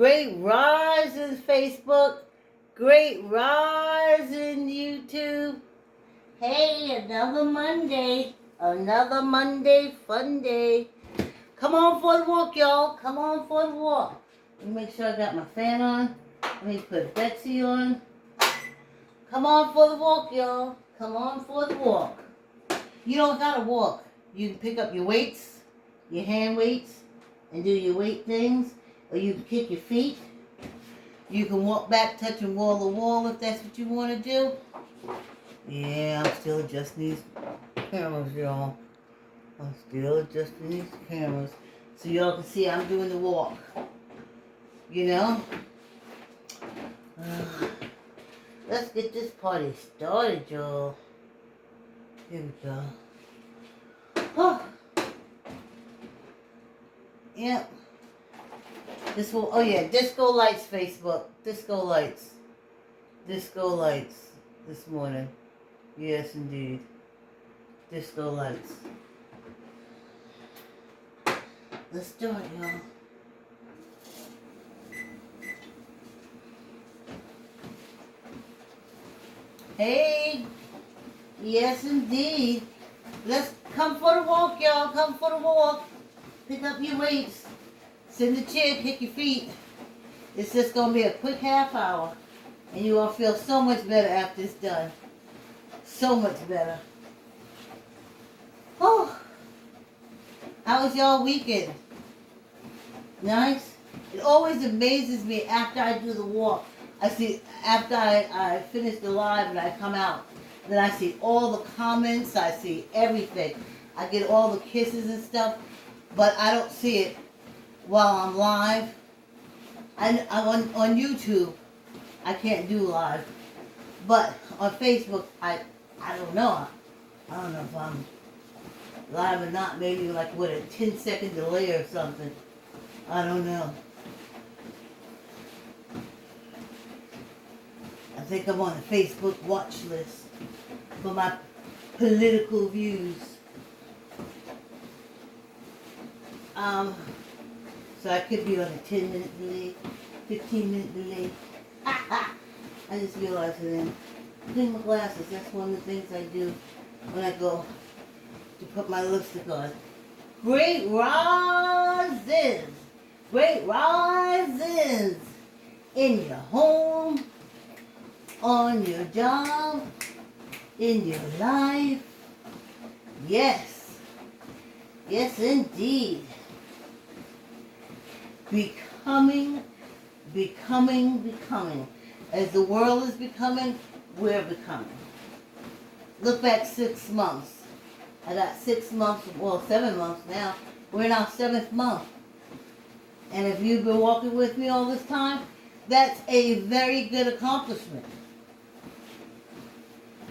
Great rise in Facebook. Great rise in YouTube. Hey, another Monday. Another Monday fun day. Come on for the walk, y'all. Come on for the walk. Let me make sure I got my fan on. Let me put Betsy on. Come on for the walk, y'all. Come on for the walk. You don't gotta walk. You can pick up your weights, your hand weights, and do your weight things. Or you can kick your feet. You can walk back touching wall to wall if that's what you want to do. Yeah, I'm still adjusting these cameras, y'all. I'm still adjusting these cameras. So y'all can see I'm doing the walk. You know? Let's get this party started, y'all. Here we go. Oh. Yep. Oh yeah, Disco Lights Facebook. Disco Lights. Disco Lights this morning. Yes, indeed. Disco Lights. Let's start, y'all. Hey. Yes, indeed. Let's come for the walk, y'all. Come for the walk. Pick up your weights. Sit in the chair, kick your feet. It's just going to be a quick half hour. And you're going to feel so much better after it's done. So much better. Oh. How was y'all weekend? Nice? It always amazes me after I do the walk. After I finish the live and I come out. Then I see all the comments. I see everything. I get all the kisses and stuff. But I don't see it while I'm live. I'm on YouTube. I can't do live. But on Facebook, I don't know. I don't know if I'm live or not. Maybe like with a 10-second delay or something. I don't know. I think I'm on the Facebook watch list for my political views. So I could be on a 10-minute delay, 15-minute delay. I just realized it then. Clean my glasses. That's one of the things I do when I go to put my lipstick on. Great rises. Great rises. In your home, on your job, in your life. Yes. Yes, indeed. Becoming. As the world is becoming, we're becoming. Look back 6 months. I got 6 months, well, 7 months now. We're in our 7th month. And if you've been walking with me all this time, that's a very good accomplishment.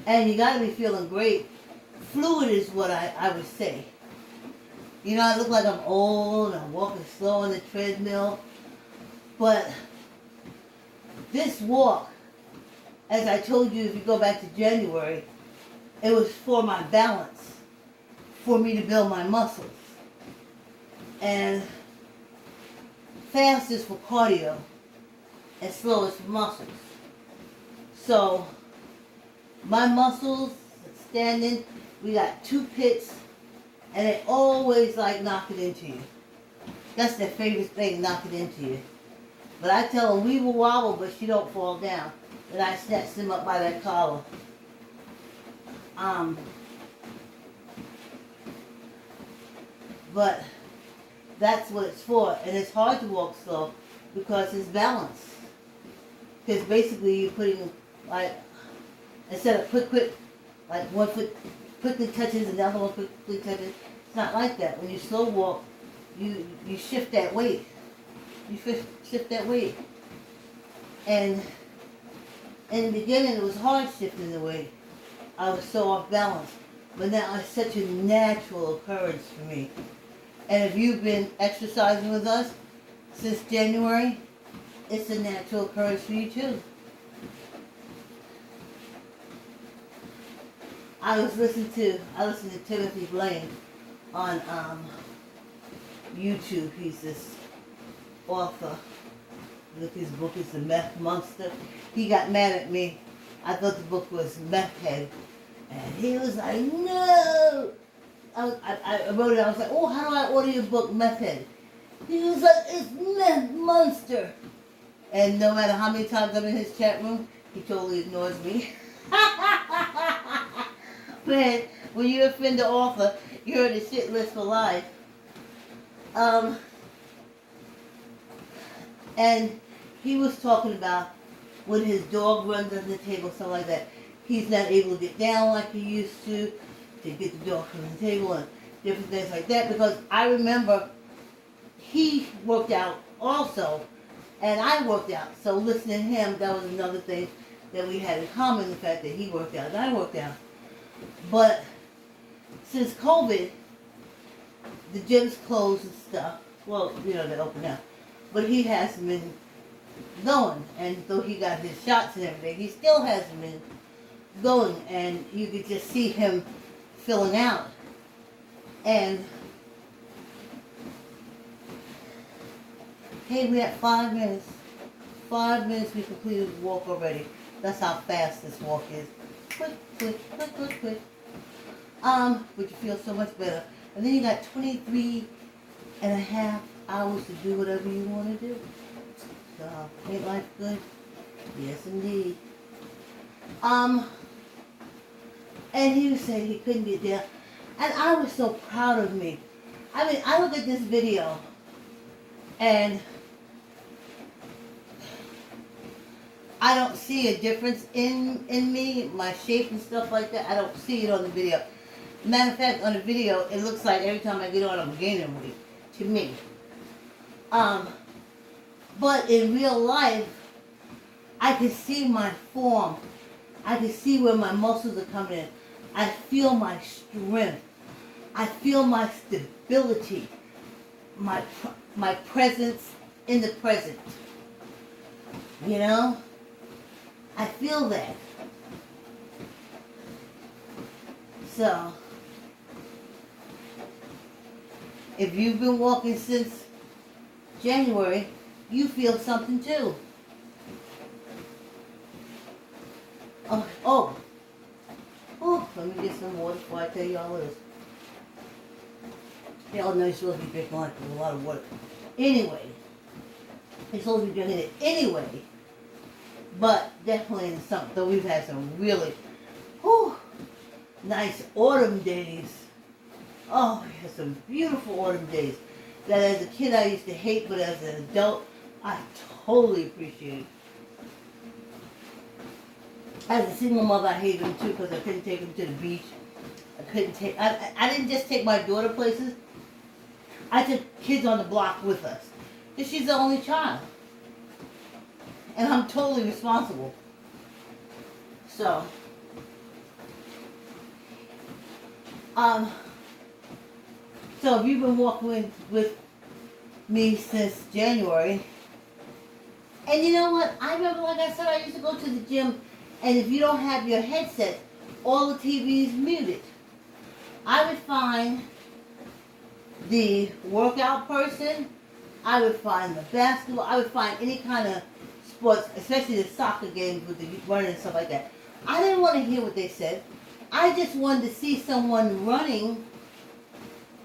And you got to be feeling great. Fluid is what I would say. You know, I look like I'm old, I'm walking slow on the treadmill. But this walk, as I told you, if you go back to January, it was for my balance, for me to build my muscles. And fast is for cardio, and slow is for muscles. So, my muscles standing, we got 2 pits, and they always like knock it into you. That's their favorite thing, knock it into you. But I tell them, we will wobble, but she don't fall down. And I snatch them up by that collar. But that's what it's for. And it's hard to walk slow because it's balance. Because basically you're putting, like, instead of quick, like one foot quickly touches and the other one quickly touches. It's not like that. When you slow walk, you shift that weight. You shift that weight. And in the beginning, it was hard shifting the weight. I was so off balance. But now it's such a natural occurrence for me. And if you've been exercising with us since January, it's a natural occurrence for you too. I listened to Timothy Blaine on YouTube. He's this author. Look, his book is The Meth Monster. He got mad at me. I thought the book was Meth Head. And he was like, no! I wrote it, I was like, oh, how do I order your book, Meth Head? He was like, it's Meth Monster. And no matter how many times I'm in his chat room, he totally ignores me. Man, when you offend the author, you're on the shit list for life. And he was talking about when his dog runs under the table, something like that. He's not able to get down like he used to get the dog from the table and different things like that. Because I remember he worked out also, and I worked out. So listening to him, that was another thing that we had in common, the fact that he worked out and I worked out. But since COVID, the gym's closed and stuff. Well, you know, they're open now. But he hasn't been going. And though he got his shots and everything, he still hasn't been going. And you could just see him filling out. And hey, we had 5 minutes. 5 minutes we completed the walk already. That's how fast this walk is. Quick, quick, quick, quick, quick. But you feel so much better. And then you got 23 and a half hours to do whatever you want to do. So, ain't life good? Yes, indeed. And he was saying he couldn't get there. And I was so proud of me. I mean, I look at this video and I don't see a difference in me, my shape and stuff like that. I don't see it on the video. Matter of fact, on the video, it looks like every time I get on, I'm gaining weight, to me. But in real life, I can see my form. I can see where my muscles are coming in. I feel my strength. I feel my stability. My presence in the present. You know? I feel that. So, if you've been walking since January, you feel something too. Oh, let me get some water before I tell you all this. Y'all know you're supposed to be drinking like a lot of water. Anyway, you're supposed to be drinking it anyway. But definitely in summer, though we've had some really nice autumn days. Oh, we had some beautiful autumn days that as a kid I used to hate, but as an adult, I totally appreciate. As a single mother, I hated them too because I couldn't take them to the beach. I didn't just take my daughter places. I took kids on the block with us. Because she's the only child. And I'm totally responsible. So, so if you've been walking with me since January, and you know what? I remember, like I said, I used to go to the gym, and if you don't have your headset, all the TV's muted. I would find the workout person, I would find the basketball, I would find any kind of sports, especially the soccer games with the running and stuff like that. I didn't want to hear what they said. I just wanted to see someone running,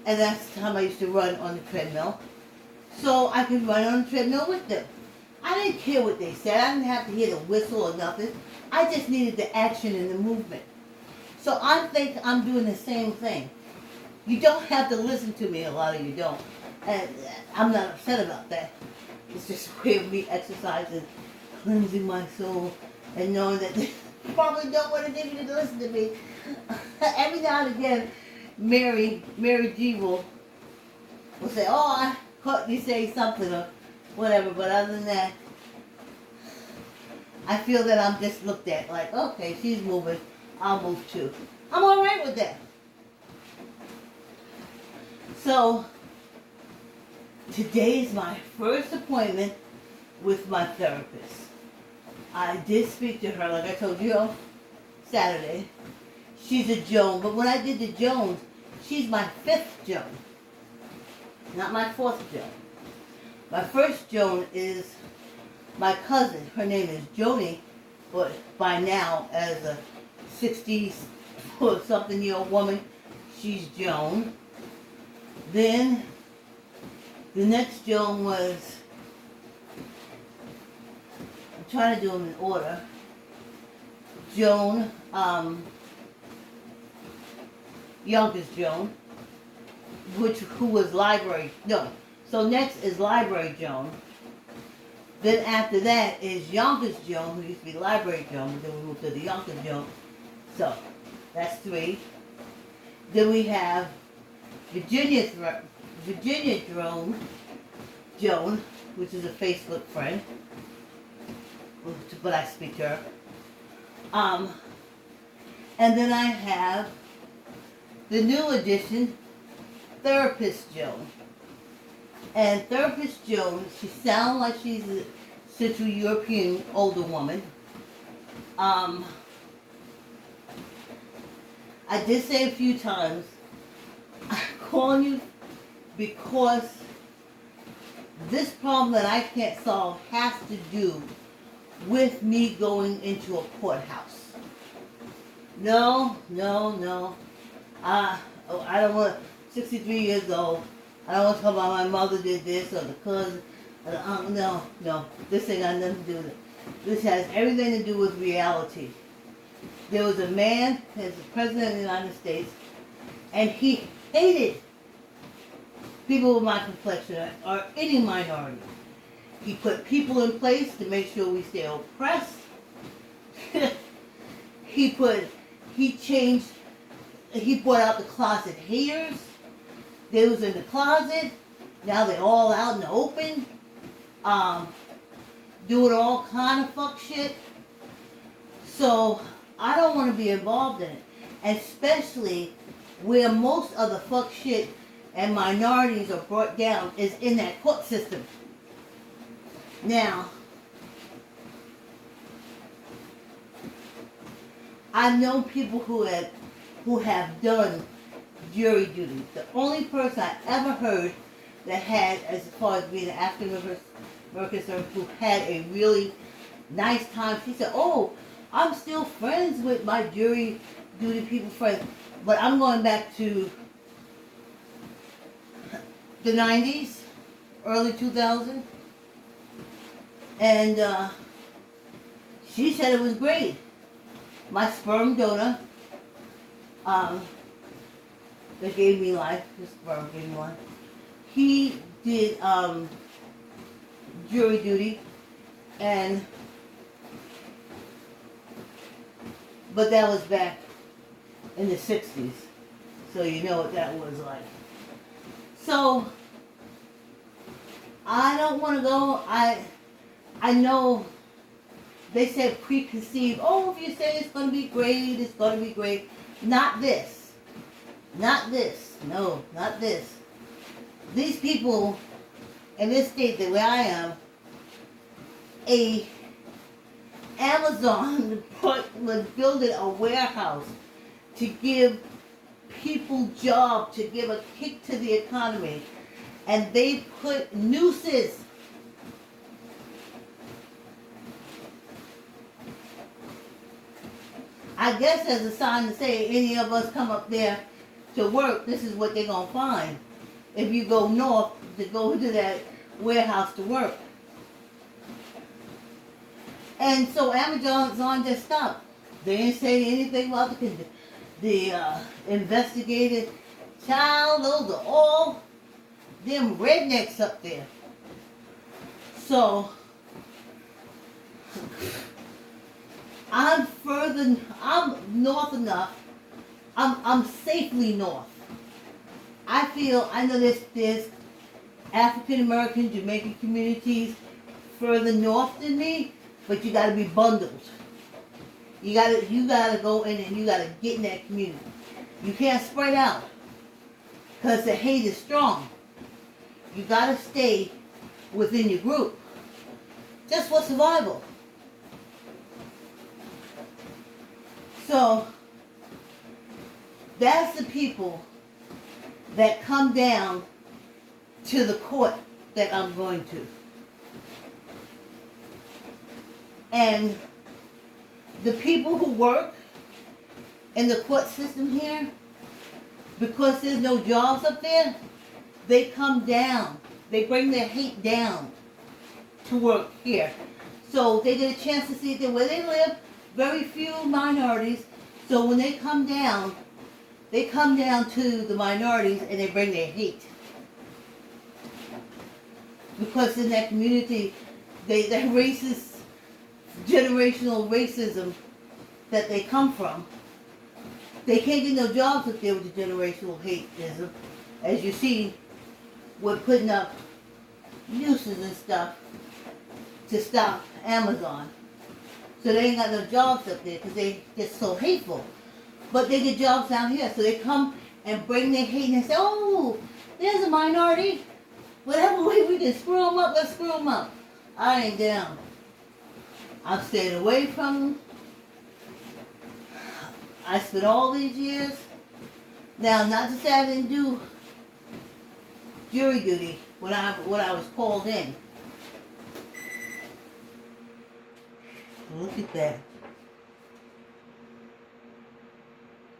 and that's the time I used to run on the treadmill, so I could run on the treadmill with them. I didn't care what they said. I didn't have to hear the whistle or nothing. I just needed the action and the movement. So I think I'm doing the same thing. You don't have to listen to me, a lot of you don't. And I'm not upset about that. It's just a way of me exercising, cleansing my soul, and knowing that they probably don't want to get you to listen to me. Every now and again, Mary G will say, oh, I caught you saying something or whatever, but other than that, I feel that I'm just looked at like, okay, she's moving, I'll move too. I'm alright with that. So, today is my first appointment with my therapist. I did speak to her, like I told you on Saturday. She's a Joan, but when I did the Jones, she's my 5th Joan, not my 4th Joan. My first Joan is my cousin, her name is Joni, but by now, as a 60-something-year-old woman, she's Joan. Then, the next Joan was, I'm trying to do them in order, Joan, youngest Joan, who was library, no, so next is library Joan. Then after that is youngest Joan, who used to be library Joan, but then we moved to the youngest Joan. So, that's 3. Then we have Virginia Joan, which is a Facebook friend, but I speak to her. And then I have the new edition, Therapist Joan. And Therapist Joan, she sounds like she's a Central European older woman. I did say a few times, I'm calling you because this problem that I can't solve has to do with me going into a courthouse. No. I don't want, 63 years old, I don't want to talk about my mother did this or the cousin or the uncle. No. This ain't got nothing to do with it. This has everything to do with reality. There was a man as the President of the United States, and he hated people with my complexion or any minority. He put people in place to make sure we stay oppressed. He brought out the closet haters. They was in the closet. Now they're all out in the open. Doing all kind of fuck shit. So I don't want to be involved in it. Especially where most of the fuck shit and minorities are brought down is in that court system. Now, I know people who have done jury duty. The only person I ever heard that had, as far as being an African American, who had a really nice time, she said, "Oh, I'm still friends with my jury duty people friends, but I'm going back to the 90s, early 2000s." And she said it was great. My sperm donor, that gave me life, the sperm gave me life, he did jury duty, but that was back in the 60s, so you know what that was like. So, I don't want to go. I know they said preconceived, oh, if you say it's going to be great, it's going to be great. Not this. Not this. No, not this. These people in this state, the way I am, Amazon was building a warehouse to give people jobs, to give a kick to the economy. And they put nooses. I guess as a sign to say, any of us come up there to work, this is what they're going to find. If you go north to go to that warehouse to work. And so Amazon just stopped. They didn't say anything about the investigated child. Those are all them rednecks up there. So I'm north enough. I'm safely north. I know there's African American, Jamaican communities further north than me, but you gotta be bundled. You gotta go in and you gotta get in that community. You can't spread out, because the hate is strong. You gotta stay within your group, just for survival. So, that's the people that come down to the court that I'm going to. And the people who work in the court system here, because there's no jobs up there, they come down. They bring their hate down to work here. So they get a chance to see that where they live, very few minorities. So when they come down to the minorities and they bring their hate. Because in that community, that racist, generational racism that they come from, they can't get no jobs up there with the generational hateism. As you see, we're putting up nooses and stuff to stop Amazon. So they ain't got no jobs up there because they just so hateful. But they get jobs down here. So they come and bring their hate and they say, oh, there's a minority. Whatever way we can screw them up, let's screw them up. I ain't down. I've stayed away from them. I spent all these years. Now, not to say I didn't do jury duty when I was called in. Look at that.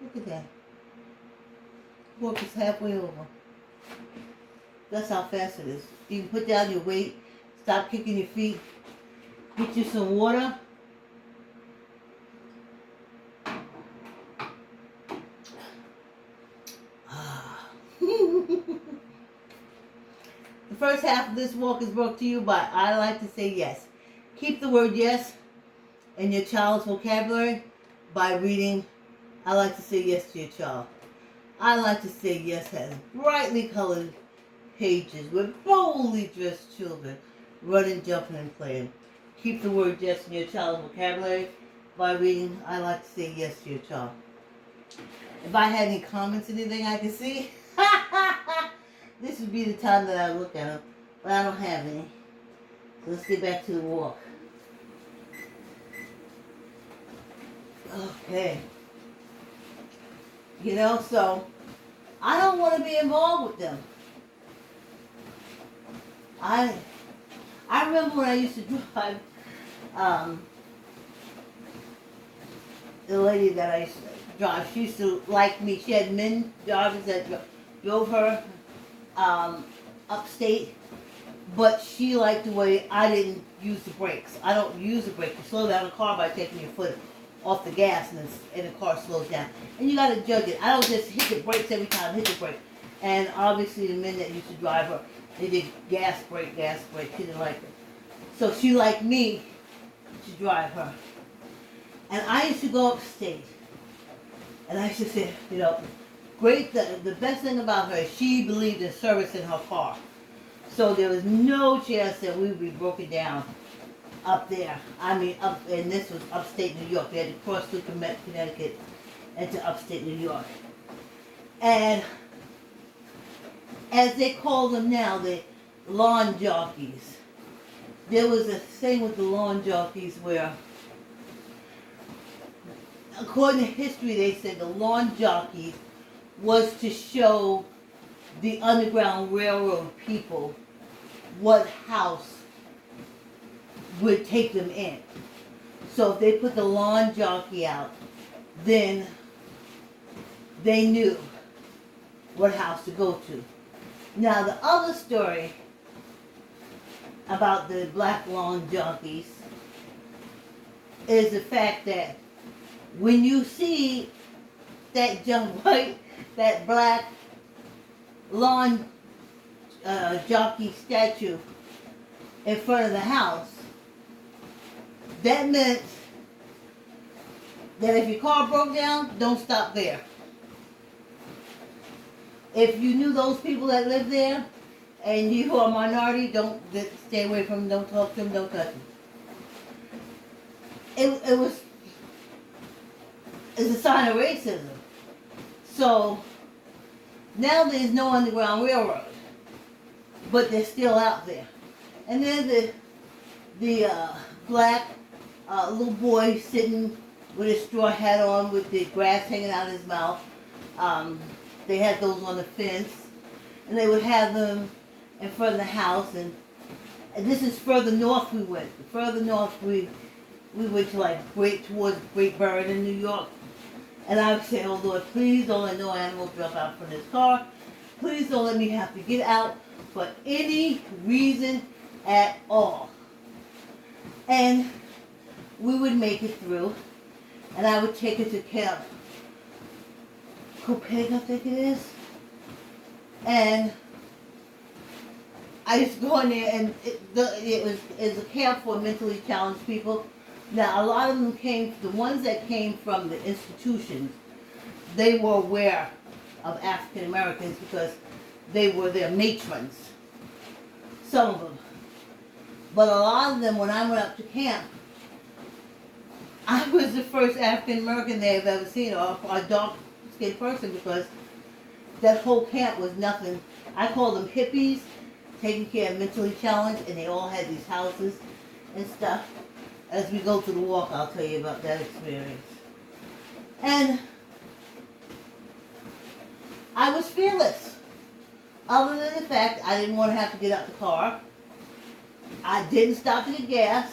Look at that. Work is halfway over. That's how fast it is. You can put down your weight, stop kicking your feet, get you some water. The first half of this walk is brought to you by I Like to Say Yes. Keep the word yes in your child's vocabulary by reading I Like to Say Yes to your child. I Like to Say Yes has brightly colored pages with boldly dressed children running, jumping, and playing. Keep the word yes in your child's vocabulary by reading I Like to Say Yes to your child. If I had any comments, anything I could see, this would be the time that I look at them, but I don't have any. So let's get back to the walk. Okay. You know, so I don't want to be involved with them. I remember when I used to drive, the lady that I used to drive, she used to like me. She had men drivers that drove her upstate, but she liked the way I didn't use the brakes. I don't use the brake. You slow down a car by taking your foot off the gas and the car slows down. And you got to judge it. I don't just hit the brakes every time, hit the brake. And obviously the men that used to drive her, they did gas brake. She didn't like it. So she liked me to drive her. And I used to go upstate. And I used to say, you know, great, the best thing about her is she believed in service in her car. So there was no chance that we would be broken down up there. I mean, and this was upstate New York. They had to cross through Connecticut into upstate New York. And as they call them now, the lawn jockeys. There was a thing with the lawn jockeys where, according to history, they said the lawn jockeys was to show the Underground Railroad people what house would take them in. So if they put the lawn jockey out, then they knew what house to go to. Now the other story about the black lawn jockeys is the fact that when you see that that black lawn jockey statue in front of the house, that meant that if your car broke down, don't stop there. If you knew those people that lived there and you are a minority, stay away from them, don't talk to them, don't touch them. It's a sign of racism. So now there's no Underground Railroad, but they're still out there. And then the black little boy sitting with a straw hat on with the grass hanging out of his mouth. They had those on the fence, and they would have them in front of the house. And this is further north we went. Further north we we went to like towards Great Bend in New York. And I would say, oh Lord, please don't let no animals jump out from this car. Please don't let me have to get out for any reason at all. And we would make it through. And I would take it to Camp Copeg, I think it is. And I used to go in there, and it was a camp for mentally challenged people. Now, a lot of them the ones that came from the institutions, they were aware of African Americans because they were their matrons. Some of them. But a lot of them, when I went up to camp, I was the first African American they've ever seen, or a dark-skinned person, because that whole camp was nothing. I call them hippies, taking care of mentally challenged, and they all had these houses and stuff. As we go through the walk, I'll tell you about that experience. And I was fearless. Other than the fact I didn't want to have to get out the car. I didn't stop to get gas.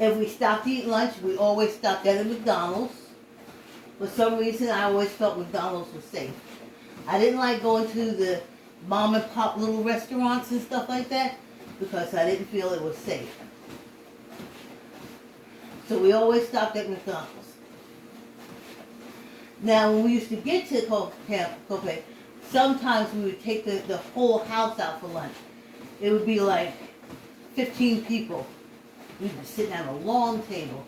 If we stopped to eat lunch, we always stopped at a McDonald's. For some reason, I always felt McDonald's was safe. I didn't like going to the mom and pop little restaurants and stuff like that because I didn't feel it was safe. So we always stopped at McDonald's. Now, when we used to get to Camp Copeg, sometimes we would take the whole house out for lunch. It would be like 15 people. We'd be sitting at a long table.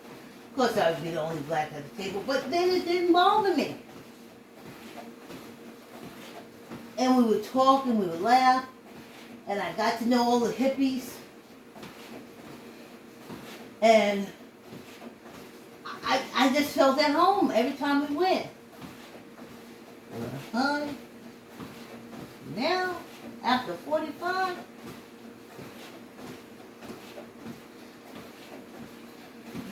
Of course, I would be the only black at the table, but then it didn't bother me. And we would talk and we would laugh, and I got to know all the hippies. And I just felt at home every time we went. Now, after 45,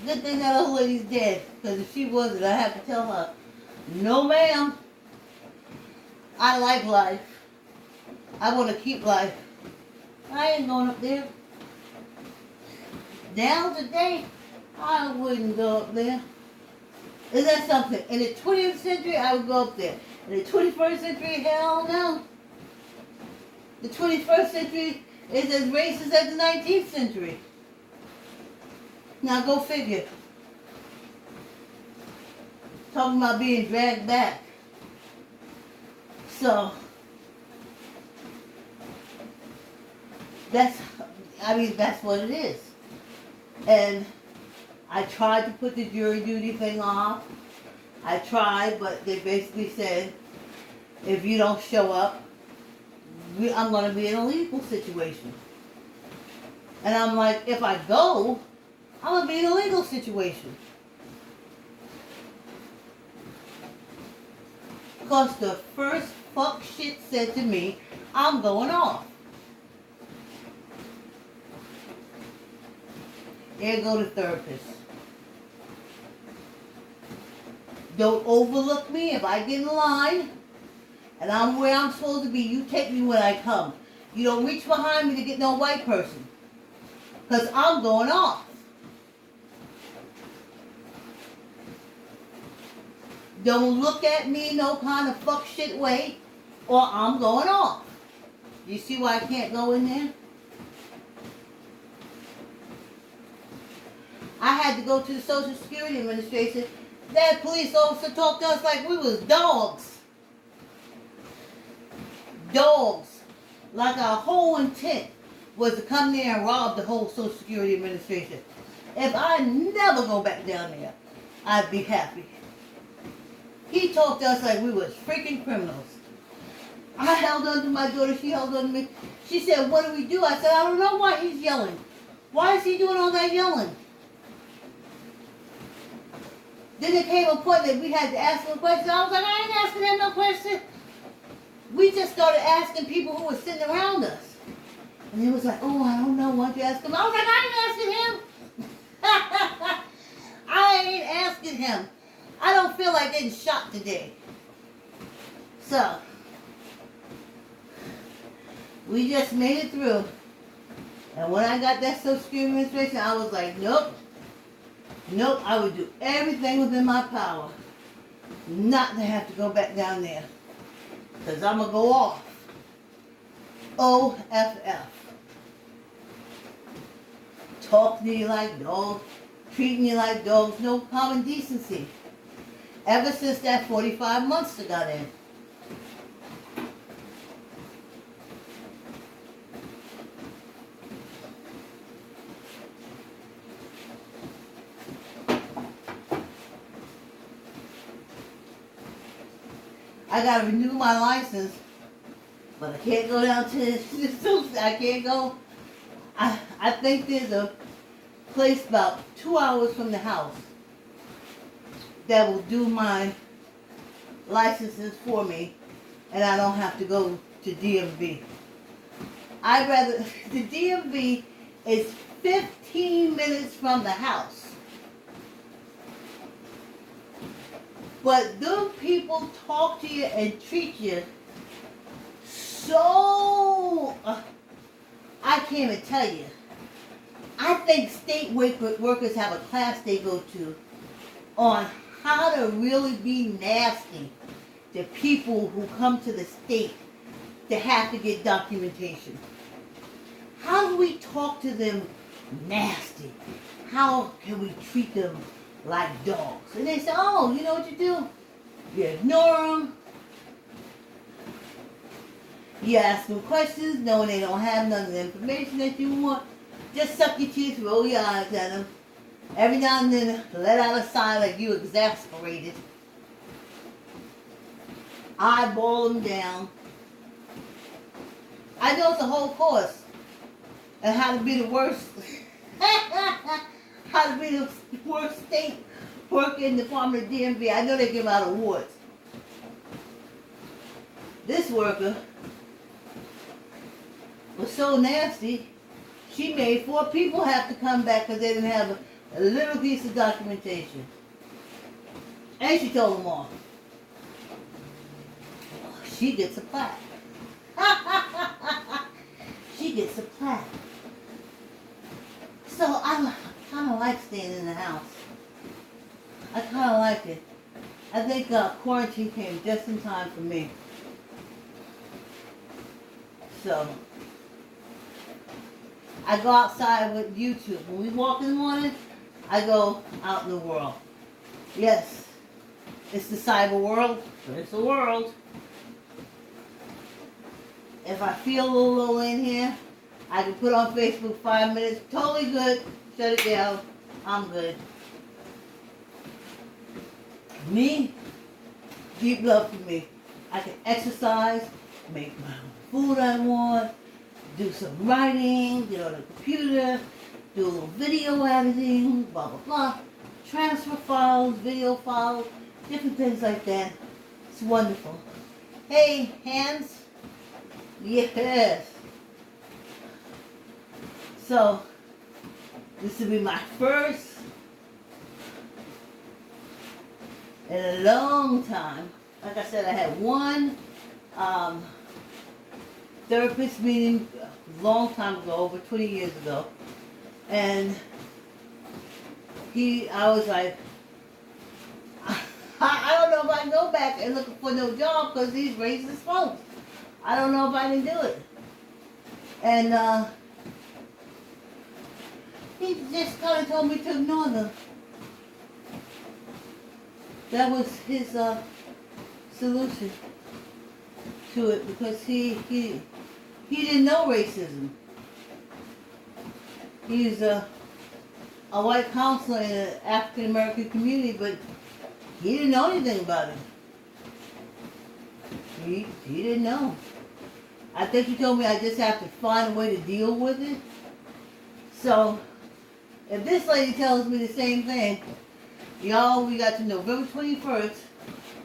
good thing that old lady's dead, because if she wasn't, I have to tell her, no ma'am, I like life. I want to keep life. I ain't going up there. Now today, I wouldn't go up there. Is that something? In the 20th century, I would go up there. In the 21st century, hell no. The 21st century is as racist as the 19th century. Now go figure. Talking about being dragged back. So, that's what it is. And I tried to put the jury duty thing off. I tried, but they basically said, if you don't show up, I'm going to be in a legal situation. And I'm like, if I go, I'm going to be in a legal situation. Because the first fuck shit said to me, I'm going off. There go the therapist. Don't overlook me. If I get in line and I'm where I'm supposed to be, you take me when I come. You don't reach behind me to get no white person. Because I'm going off. Don't look at me no kind of fuck shit way, or I'm going off. You see why I can't go in there? I had to go to the Social Security Administration. That police officer talked to us like we was dogs. Dogs. Like our whole intent was to come there and rob the whole Social Security Administration. If I never go back down there, I'd be happy. He talked to us like we was freaking criminals. I held on to my daughter, she held on to me. She said, what do we do? I said, I don't know why he's yelling. Why is he doing all that yelling? Then there came a point that we had to ask him a question. I was like, I ain't asking him no question. We just started asking people who were sitting around us. And he was like, oh, I don't know, why don't you ask him? I was like, I ain't asking him. I ain't asking him. I don't feel like getting shot today. So, we just made it through. And when I got that Social Security Administration, I was like, nope. Nope, I would do everything within my power not to have to go back down there. Because I'm going to go off. OFF. Talking to you like dogs, treating you like dogs, no common decency. Ever since that 45 months I got in. I gotta renew my license, but I can't go down to I can't go. I think there's a place about 2 hours from the house that will do my licenses for me, and I don't have to go to DMV. I'd rather, the DMV is 15 minutes from the house. But those people talk to you and treat you so, I can't even tell you. I think state workers have a class they go to on how to really be nasty to people who come to the state to have to get documentation. How do we talk to them nasty? How can we treat them like dogs? And they say, oh, you know what you do? You ignore them. You ask them questions knowing they don't have none of the information that you want. Just suck your teeth, roll your eyes at them. Every now and then, let out a sigh like you exasperated. Eyeball them down. I know it's a whole course on how to be the worst. How to be the worst state worker in the Department of DMV. I know they give out awards. This worker was so nasty, she made 4 people have to come back because they didn't have a little piece of documentation. And she told them off. She gets a plaque. She gets a plaque. So I kind of like staying in the house. I kind of like it. I think quarantine came just in time for me. So I go outside with YouTube. When we walk in the morning, I go out in the world. Yes, it's the cyber world, but it's a world. If I feel a little low in here, I can put on Facebook 5 minutes, totally good, shut it down, I'm good. Me, deep love for me. I can exercise, make my own food I want, do some writing, get on the computer, do a little video editing, blah, blah, blah. Transfer files, video files, different things like that. It's wonderful. Hey, hands? Yes. So, this will be my first in a long time. Like I said, I had one therapist meeting a long time ago, over 20 years ago. And I was like, I don't know if I can go back and look for no job because he's racist folks. I don't know if I can do it. And he just kind of told me to ignore them. That was his solution to it, because he didn't know racism. He's a white counselor in an African American community, but he didn't know anything about it. He didn't know. I think he told me I just have to find a way to deal with it. So, if this lady tells me the same thing, y'all, we got to November 21st,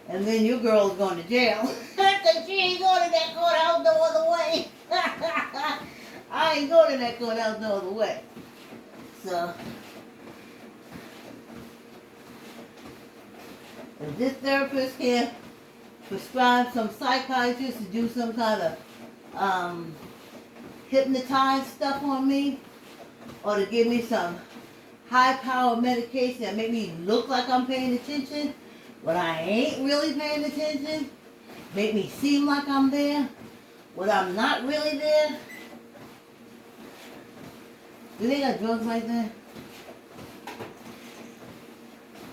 and then your girl's going to jail. Because she ain't going to that courthouse no other way. I ain't going to that courthouse no other way. So, if this therapist can prescribe some psychiatrist to do some kind of hypnotized stuff on me, or to give me some high-powered medication that make me look like I'm paying attention when I ain't really paying attention. Make me seem like I'm there when I'm not really there. Do they got drugs like that?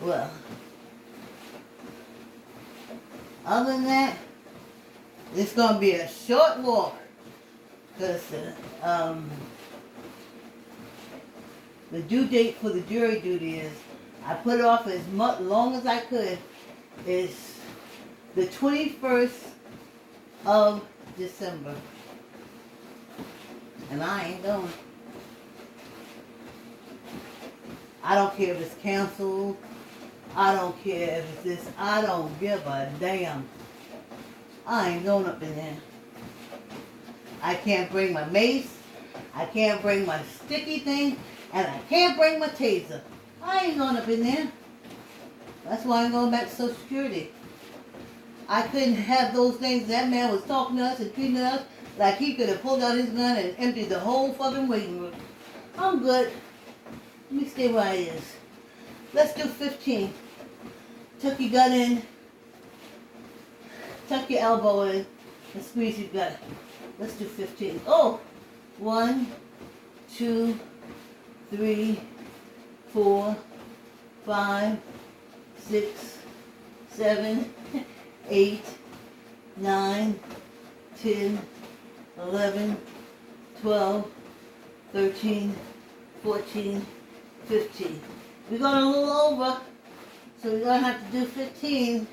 Well, other than that, it's going to be a short walk. Because the due date for the jury duty is, I put it off as much long as I could, is the 21st of December. And I ain't going. I don't care if it's canceled. I don't care if it's this. I don't give a damn. I ain't going up in there. I can't bring my mace. I can't bring my sticky thing. And I can't bring my taser. I ain't going up in there. That's why I'm going back to Social Security. I couldn't have those things. That man was talking to us and treating us like he could have pulled out his gun and emptied the whole fucking waiting room. I'm good. Let me stay where I is. Let's do 15. Tuck your gut in. Tuck your elbow in. And squeeze your gut. Let's do 15. Oh! 1, 2, 3, 4, 5, 6, 7, 8, 9, 10, 11, 12, 13, 14, 15. We're going a little over, so we're going to have to do 15.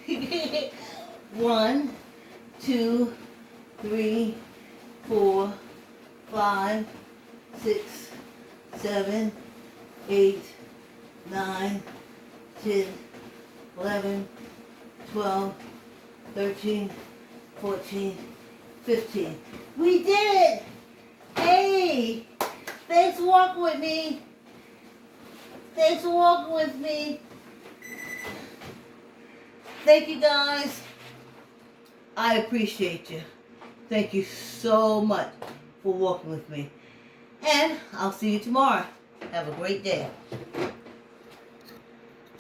1, 2, 3, 4, 5, 6, 7, 8, 9, 10, 11, 12, 13, 14, 15. We did it! Hey! Thanks for walking with me. Thanks for walking with me. Thank you guys. I appreciate you. Thank you so much for walking with me. And I'll see you tomorrow. Have a great day.